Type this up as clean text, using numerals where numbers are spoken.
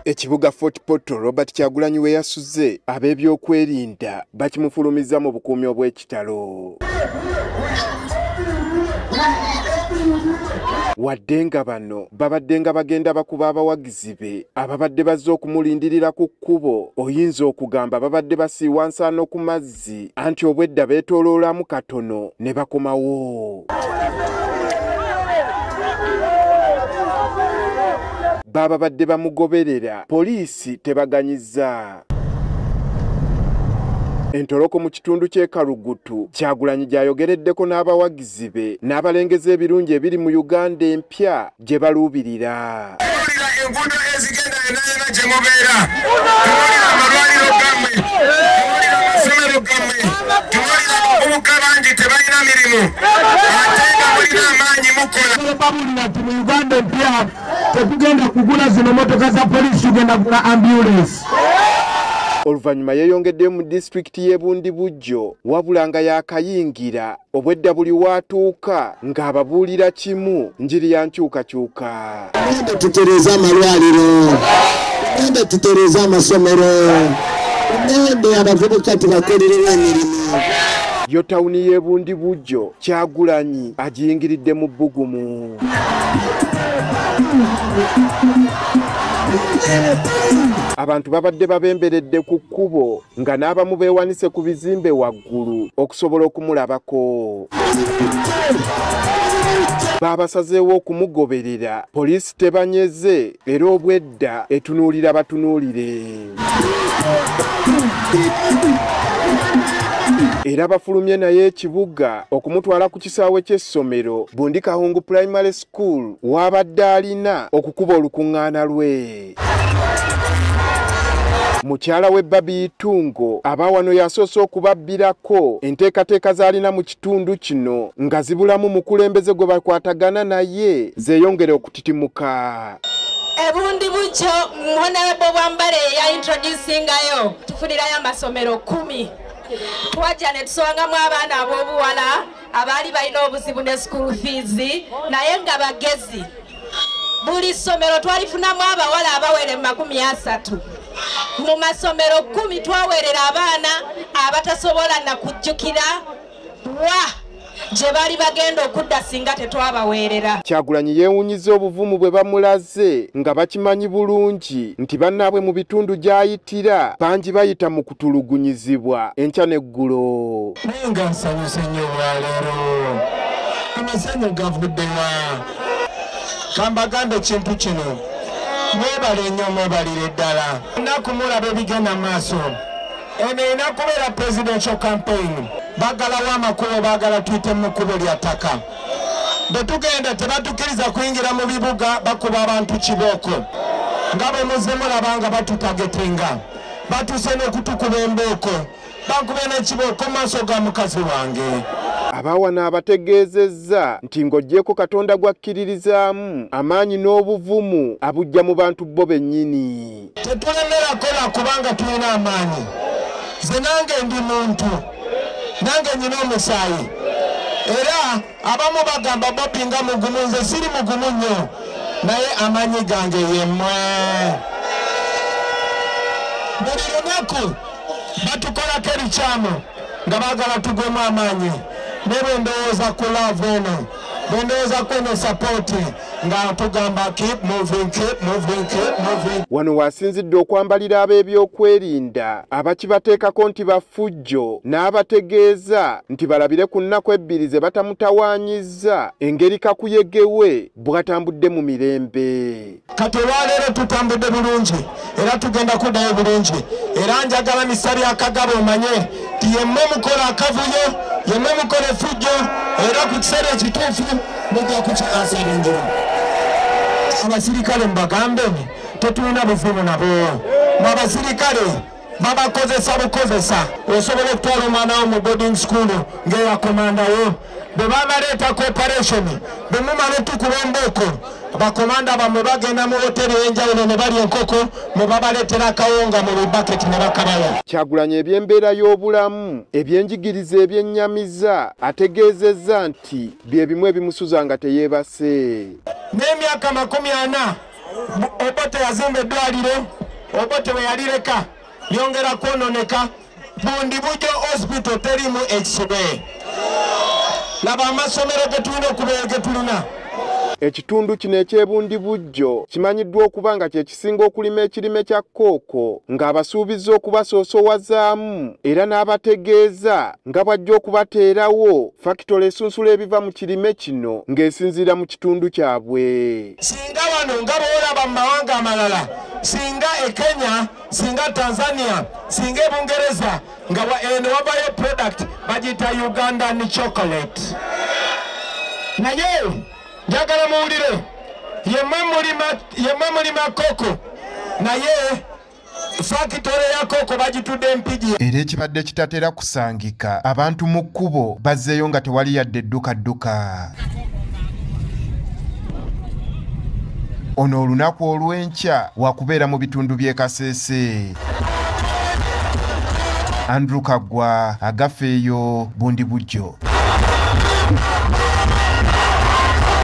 Ekibuga Fort Portal Robert Kyagulanyi we yasuze ab'ebyokwerinda bakimufulumiza mu bukuumi obw'ekitalo. Wadde nga bano babadde nga bagenda bakuba abawagizi be ababadde bazze okumulindirira ku kkubo, oyinza okugamba babadde basiiwa nsaano ku mazzi anti obwedda beetooloolamu katono ne bakomawo. Baba badde bamugoberera, poliisi tebaganyiza. Entoloko mu kitundu ky'e Karugutu Kyagulanyi gy'ayogereddeko n'abawagizi be n'abalengeza ebirungi ebiri mu Uganda empya gye baluubirira. Tuwulira enguudo ezigenda yenayena gye mubeera, tuwulira amalwaliro gammwe, tuwulira amasomero gammwe, tuwulira abavubuka bangi tebalina mirimu ate nga mulina amaanyi mukola. Babulira nti mu Uganda empya tetugenda kugula zino motoka za poliisi, tugenda kugula ambulance. Oluvannyuma yeeyongeddeyo mu disitulikiti y'e Bundibujjo wabula nga yaakayingira obwedda buli waatuuka ng'ababuulira kimu njiri ya nkyukakyuka. Tugenda tutereeza amalwaliro, tugenda tutereeza amasomero, tugenda abavubuka tubakolerera emirimu. Yo tawuni y'e Bundibujjo Kyagulanyi agiyingiridde mu bbugumu. Abantu babadde babemberedde ku kkubo nga n'abamu beewanise ku bizimbe waggulu okusobola okumulabako. Baabasazeewo okumugoberera, poliisi tebanyeze era obwedda etunuulira batunuulire. Era bafulumye naye ekibuga okumutwala ku kisaawe ky'essomero Bundi Kahungu Primary School w'abadde alina okukuba olukuŋŋaana lwe. Mukyala we Babi Itungo abawano yasoose okubabbirako enteekateeka z'alina mu kitundu kino nga zibulamu mukulembeze gwe bakwatagana naye zeeyongere okutitimuka. Bundibujjo Honorable Bwambale ya introducingayo tufunirayo amasomero 10. Twajja ne tusongamu abaana ab'obuwala abaali balina obuzibu ne school fees naye nga bagezi. Buli ssomero twalifunamu abawala abawere 30. Mu masomero 10 twaweerera abaana abatasobola na kujjukira gye bali bagenda okudda singa tetwabaweerera. Kyagulanyi yeewunyiza obuvumu bwe bamulaze nga bakimanyi bulungi nti bannaabwe mu bitundu gy'ayitira bangi bayita mu kutulugunyizibwa enkya n'eggulo. Naye nga nsanyuse nnyo olwaleero, amasanyu gavuddewa. Kambagambe ekintu kino, mwebale nnyo mwebalire ddala. Ennaku mulaba ebigenda mu maaso. Eno erina kubeera presidential campaign. Bagalawo amakubo, baagala tuyite mu kkubo lya ttaka. Bwe tugenda tebatukiriza kuyingira mu bibuga, bakuba abantu kibooko. Nga bwe muzze mulaba nga batutagetenga. Batuuse n'okutukuba embooko. Bankube n'ekibooko mu maaso ga mukazi wange. Abawana abategeezezza nti ng'oggyeko Katonda gw'akkiririzaamu amaanyi n'obuvumu abujja mu bantu bo bennyini. Tetulemera kola kubanga tulina amaanyi. Nze nange ndi muntu, nange nyina omusaayi. Era abamu bagamba Bobi nga mugumu, nze siri mugumu nnyo, naye amaanyi gange yemmwe. Buli lunaku batukolako ebikyamu nga baagala tugwemu amaanyi. Ne bwe ndowooza ku love eno, bwe ndowooza ku eno sapooti nga tugamba keep moving, keep moving, keep moving. Wano wasinzidde okwambalira ab'ebyokwerinda abakibateekako nti bafujjo n'abategeeza nti balabire ku nnaku 2 ze batamutawaanyizza engeri kakuyegewe bw'atambudde mu mirembe. Kati olwaleero tutambudde bulungi era tugenda kuddayo bulungi, era njagala misali akagabo omanye ti yemmwe mukola akavuyo, yemmwe mukola effujjo, era ku kiseera ekituufu mujja kukiasalingira. Abasirikale mubagambe tetulina buvumu nabo. Abasirikale babakozesa bukozesa. Osobola okutwala omwana wo mu boarding school ng'eya komandawo. Bwe bamaleeta cooperation, bwe mumala otukuba embooko, abakomanda bamwe bagenda mu hoteri ey'enjawulo ne balya enkoko, mwe babaleetera akawunga mu bibaketi ne bakabayo. Kyagulanyi eby'embeera y'obulamu ebyenjigiriza ebyennyamiza ategeezezza nti bye bimu ebimusuza nga teyeebase. N'emyaka 40 Obote yazimba eddwaliro, Obote we yalireka lyongera kwononeka. Bundi Bujjo hospital terimu ekisibe. Laba amasomero getulina okubeera getulina. Ekitundu kino eky'Ebundi Bujjo kimanyiddwa okuba nga kye kisinga okulima ekirime kya kooko ng'abasuubiza okubasoosowazaamu era n'abategeeza nga bw'ajja okubateerawo fakitole esunsula ebiva mu kirime kino ng'esinziira mu kitundu kyabwe. Singa wano nga bw'olaba mu mawanga amalala, singa e Kenya, singa Tanzania, singa e Bungereza nga eno wabayo product bagiyita Ugandan chocolate. Naye njagala muwulire yemwe mulima koko naye fakitole ya koko bagitudde Mpigi. Era ekibadde kitatera kusangika abantu mu kkubo bazzeeyo nga tewali yadde edduka. Ono olunaku olw'enkya wakubeera mu bitundu by'e Kasese. Andrew Kaggwa, Agafeeyo, Bundi Bujjo.